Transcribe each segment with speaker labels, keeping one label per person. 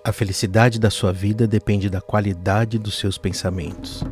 Speaker 1: A felicidade da sua vida depende da qualidade dos seus pensamentos.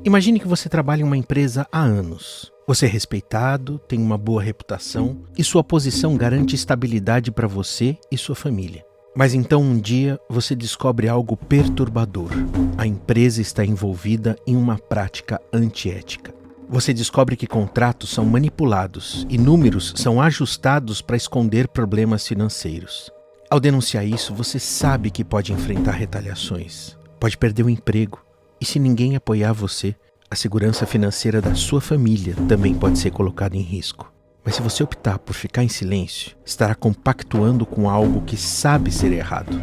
Speaker 1: Imagine que você trabalha em uma empresa há anos. Você é respeitado, tem uma boa reputação e sua posição garante estabilidade para você e sua família. Mas então um dia você descobre algo perturbador. A empresa está envolvida em uma prática antiética. Você descobre que contratos são manipulados e números são ajustados para esconder problemas financeiros. Ao denunciar isso, você sabe que pode enfrentar retaliações, pode perder o emprego e, se ninguém apoiar você, a segurança financeira da sua família também pode ser colocada em risco. Mas se você optar por ficar em silêncio, estará compactuando com algo que sabe ser errado.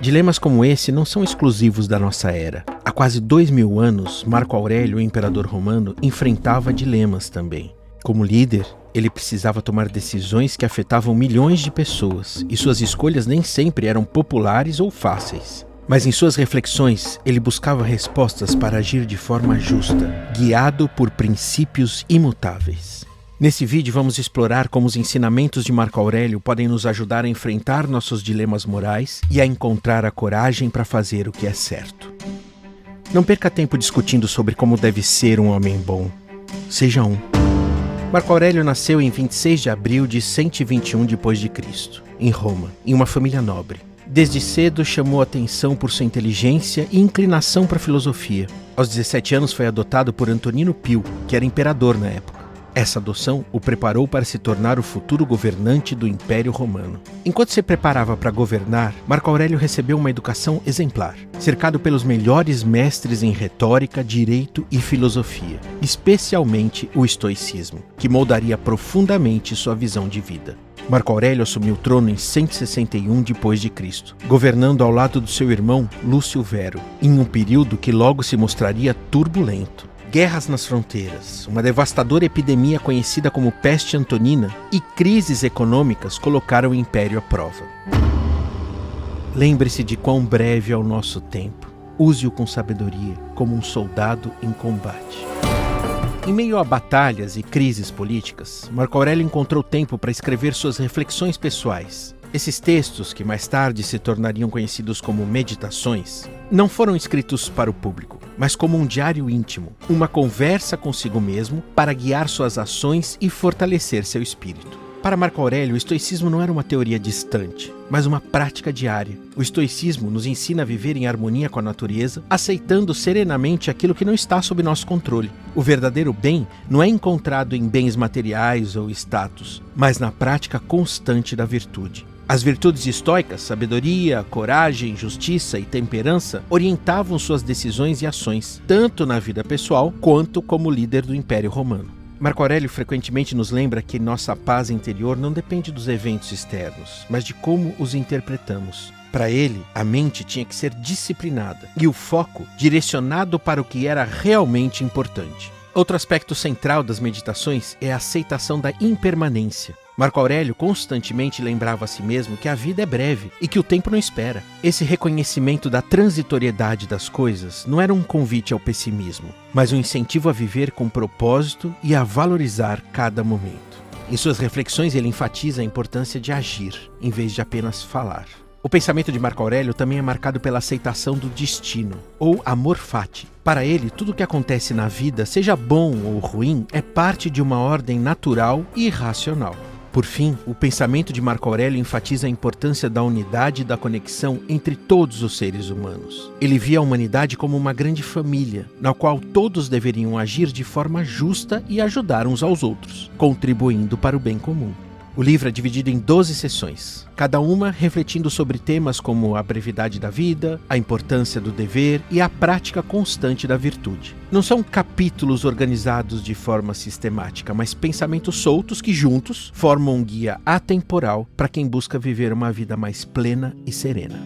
Speaker 1: Dilemas como esse não são exclusivos da nossa era. Há quase 2000 anos, Marco Aurélio, o imperador romano, enfrentava dilemas também. Como líder, ele precisava tomar decisões que afetavam milhões de pessoas, e suas escolhas nem sempre eram populares ou fáceis. Mas em suas reflexões, ele buscava respostas para agir de forma justa, guiado por princípios imutáveis. Nesse vídeo vamos explorar como os ensinamentos de Marco Aurélio podem nos ajudar a enfrentar nossos dilemas morais e a encontrar a coragem para fazer o que é certo. Não perca tempo discutindo sobre como deve ser um homem bom. Seja um. Marco Aurélio nasceu em 26 de abril de 121 d.C., em Roma, em uma família nobre. Desde cedo chamou atenção por sua inteligência e inclinação para a filosofia. Aos 17 anos foi adotado por Antonino Pio, que era imperador na época. Essa adoção o preparou para se tornar o futuro governante do Império Romano. Enquanto se preparava para governar, Marco Aurélio recebeu uma educação exemplar, cercado pelos melhores mestres em retórica, direito e filosofia, especialmente o estoicismo, que moldaria profundamente sua visão de vida. Marco Aurélio assumiu o trono em 161 d.C., governando ao lado do seu irmão Lúcio Vero, em um período que logo se mostraria turbulento. Guerras nas fronteiras, uma devastadora epidemia conhecida como peste antonina e crises econômicas colocaram o império à prova. Lembre-se de quão breve é o nosso tempo. Use-o com sabedoria, como um soldado em combate. Em meio a batalhas e crises políticas, Marco Aurélio encontrou tempo para escrever suas reflexões pessoais. Esses textos, que mais tarde se tornariam conhecidos como Meditações, não foram escritos para o público, mas como um diário íntimo, uma conversa consigo mesmo para guiar suas ações e fortalecer seu espírito. Para Marco Aurélio, o estoicismo não era uma teoria distante, mas uma prática diária. O estoicismo nos ensina a viver em harmonia com a natureza, aceitando serenamente aquilo que não está sob nosso controle. O verdadeiro bem não é encontrado em bens materiais ou status, mas na prática constante da virtude. As virtudes estoicas, sabedoria, coragem, justiça e temperança, orientavam suas decisões e ações, tanto na vida pessoal quanto como líder do Império Romano. Marco Aurélio frequentemente nos lembra que nossa paz interior não depende dos eventos externos, mas de como os interpretamos. Para ele, a mente tinha que ser disciplinada e o foco direcionado para o que era realmente importante. Outro aspecto central das meditações é a aceitação da impermanência. Marco Aurélio constantemente lembrava a si mesmo que a vida é breve e que o tempo não espera. Esse reconhecimento da transitoriedade das coisas não era um convite ao pessimismo, mas um incentivo a viver com propósito e a valorizar cada momento. Em suas reflexões, ele enfatiza a importância de agir, em vez de apenas falar. O pensamento de Marco Aurélio também é marcado pela aceitação do destino, ou amor fati. Para ele, tudo o que acontece na vida, seja bom ou ruim, é parte de uma ordem natural e racional. Por fim, o pensamento de Marco Aurélio enfatiza a importância da unidade e da conexão entre todos os seres humanos. Ele via a humanidade como uma grande família, na qual todos deveriam agir de forma justa e ajudar uns aos outros, contribuindo para o bem comum. O livro é dividido em 12 sessões, cada uma refletindo sobre temas como a brevidade da vida, a importância do dever e a prática constante da virtude. Não são capítulos organizados de forma sistemática, mas pensamentos soltos que juntos formam um guia atemporal para quem busca viver uma vida mais plena e serena.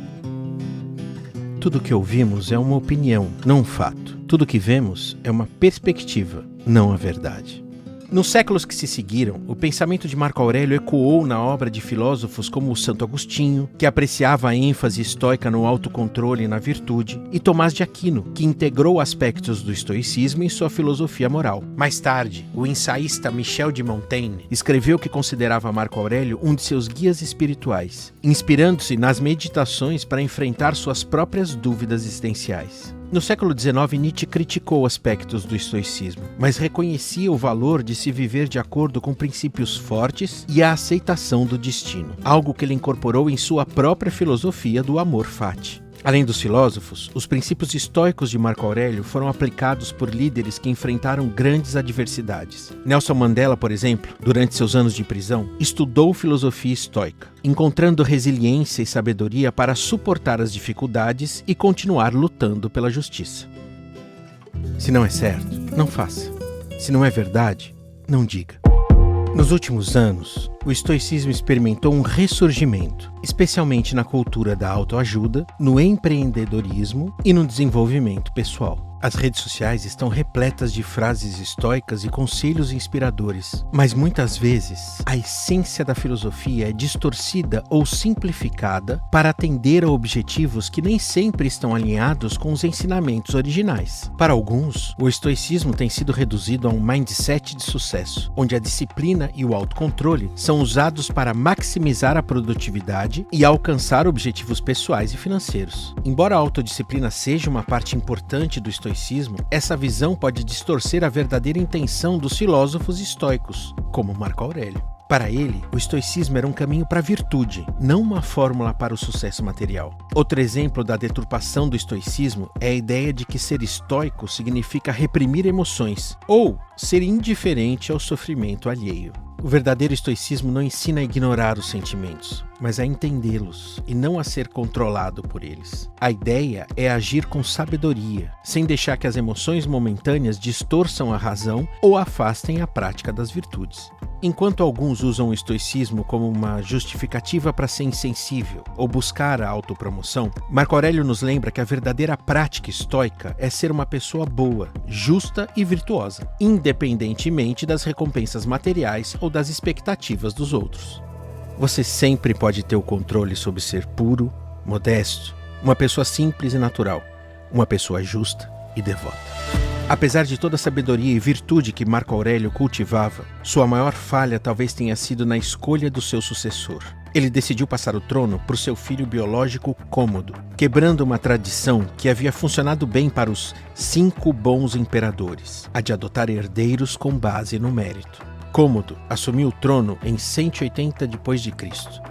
Speaker 1: Tudo o que ouvimos é uma opinião, não um fato. Tudo o que vemos é uma perspectiva, não a verdade. Nos séculos que se seguiram, o pensamento de Marco Aurélio ecoou na obra de filósofos como o Santo Agostinho, que apreciava a ênfase estoica no autocontrole e na virtude, e Tomás de Aquino, que integrou aspectos do estoicismo em sua filosofia moral. Mais tarde, o ensaísta Michel de Montaigne escreveu que considerava Marco Aurélio um de seus guias espirituais, inspirando-se nas meditações para enfrentar suas próprias dúvidas existenciais. No século XIX, Nietzsche criticou aspectos do estoicismo, mas reconhecia o valor de se viver de acordo com princípios fortes e a aceitação do destino, algo que ele incorporou em sua própria filosofia do amor fati. Além dos filósofos, os princípios estoicos de Marco Aurélio foram aplicados por líderes que enfrentaram grandes adversidades. Nelson Mandela, por exemplo, durante seus anos de prisão, estudou filosofia estoica, encontrando resiliência e sabedoria para suportar as dificuldades e continuar lutando pela justiça. Se não é certo, não faça. Se não é verdade, não diga. Nos últimos anos, o estoicismo experimentou um ressurgimento, especialmente na cultura da autoajuda, no empreendedorismo e no desenvolvimento pessoal. As redes sociais estão repletas de frases estoicas e conselhos inspiradores, mas muitas vezes a essência da filosofia é distorcida ou simplificada para atender a objetivos que nem sempre estão alinhados com os ensinamentos originais. Para alguns, o estoicismo tem sido reduzido a um mindset de sucesso, onde a disciplina e o autocontrole são usados para maximizar a produtividade e alcançar objetivos pessoais e financeiros. Embora a autodisciplina seja uma parte importante do estoicismo, essa visão pode distorcer a verdadeira intenção dos filósofos estoicos, como Marco Aurélio. Para ele, o estoicismo era um caminho para a virtude, não uma fórmula para o sucesso material. Outro exemplo da deturpação do estoicismo é a ideia de que ser estoico significa reprimir emoções, ou ser indiferente ao sofrimento alheio. O verdadeiro estoicismo não ensina a ignorar os sentimentos, mas a entendê-los e não a ser controlado por eles. A ideia é agir com sabedoria, sem deixar que as emoções momentâneas distorçam a razão ou afastem a prática das virtudes. Enquanto alguns usam o estoicismo como uma justificativa para ser insensível ou buscar a autopromoção, Marco Aurélio nos lembra que a verdadeira prática estoica é ser uma pessoa boa, justa e virtuosa, independentemente das recompensas materiais ou das expectativas dos outros. Você sempre pode ter o controle sobre ser puro, modesto, uma pessoa simples e natural, uma pessoa justa e devota. Apesar de toda a sabedoria e virtude que Marco Aurélio cultivava, sua maior falha talvez tenha sido na escolha do seu sucessor. Ele decidiu passar o trono para o seu filho biológico Cômodo, quebrando uma tradição que havia funcionado bem para os 5 bons imperadores, a de adotar herdeiros com base no mérito. Cômodo assumiu o trono em 180 d.C.,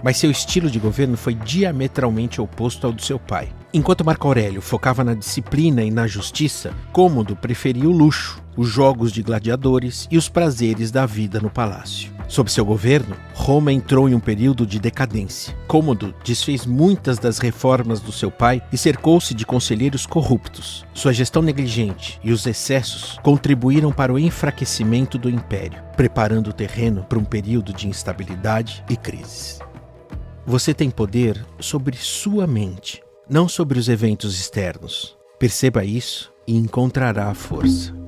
Speaker 1: mas seu estilo de governo foi diametralmente oposto ao do seu pai. Enquanto Marco Aurélio focava na disciplina e na justiça, Cômodo preferia o luxo, os jogos de gladiadores e os prazeres da vida no palácio. Sob seu governo, Roma entrou em um período de decadência. Cômodo desfez muitas das reformas do seu pai e cercou-se de conselheiros corruptos. Sua gestão negligente e os excessos contribuíram para o enfraquecimento do império, preparando o terreno para um período de instabilidade e crises. Você tem poder sobre sua mente, não sobre os eventos externos. Perceba isso e encontrará a força.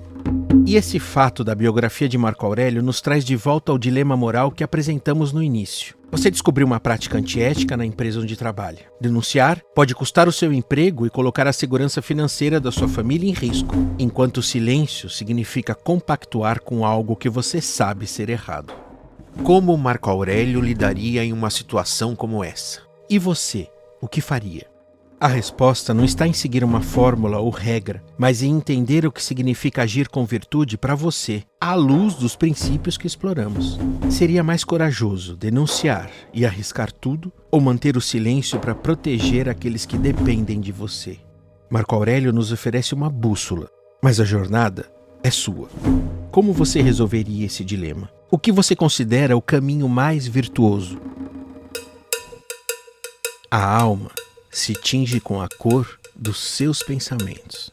Speaker 1: E esse fato da biografia de Marco Aurélio nos traz de volta ao dilema moral que apresentamos no início. Você descobriu uma prática antiética na empresa onde trabalha. Denunciar pode custar o seu emprego e colocar a segurança financeira da sua família em risco, enquanto o silêncio significa compactuar com algo que você sabe ser errado. Como Marco Aurélio lidaria em uma situação como essa? E você, o que faria? A resposta não está em seguir uma fórmula ou regra, mas em entender o que significa agir com virtude para você, à luz dos princípios que exploramos. Seria mais corajoso denunciar e arriscar tudo ou manter o silêncio para proteger aqueles que dependem de você? Marco Aurélio nos oferece uma bússola, mas a jornada é sua. Como você resolveria esse dilema? O que você considera o caminho mais virtuoso? A alma se tinge com a cor dos seus pensamentos.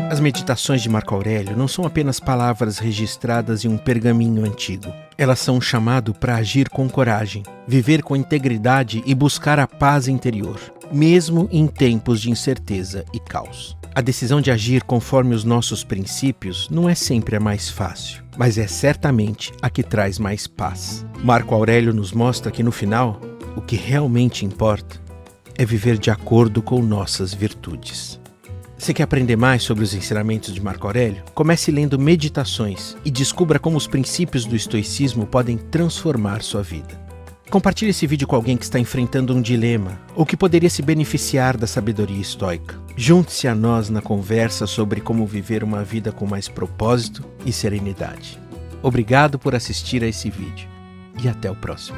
Speaker 1: As meditações de Marco Aurélio não são apenas palavras registradas em um pergaminho antigo. Elas são um chamado para agir com coragem, viver com integridade e buscar a paz interior, mesmo em tempos de incerteza e caos. A decisão de agir conforme os nossos princípios não é sempre a mais fácil, mas é certamente a que traz mais paz. Marco Aurélio nos mostra que, no final, o que realmente importa é viver de acordo com nossas virtudes. Você quer aprender mais sobre os ensinamentos de Marco Aurélio? Comece lendo Meditações e descubra como os princípios do estoicismo podem transformar sua vida. Compartilhe esse vídeo com alguém que está enfrentando um dilema ou que poderia se beneficiar da sabedoria estoica. Junte-se a nós na conversa sobre como viver uma vida com mais propósito e serenidade. Obrigado por assistir a esse vídeo e até o próximo.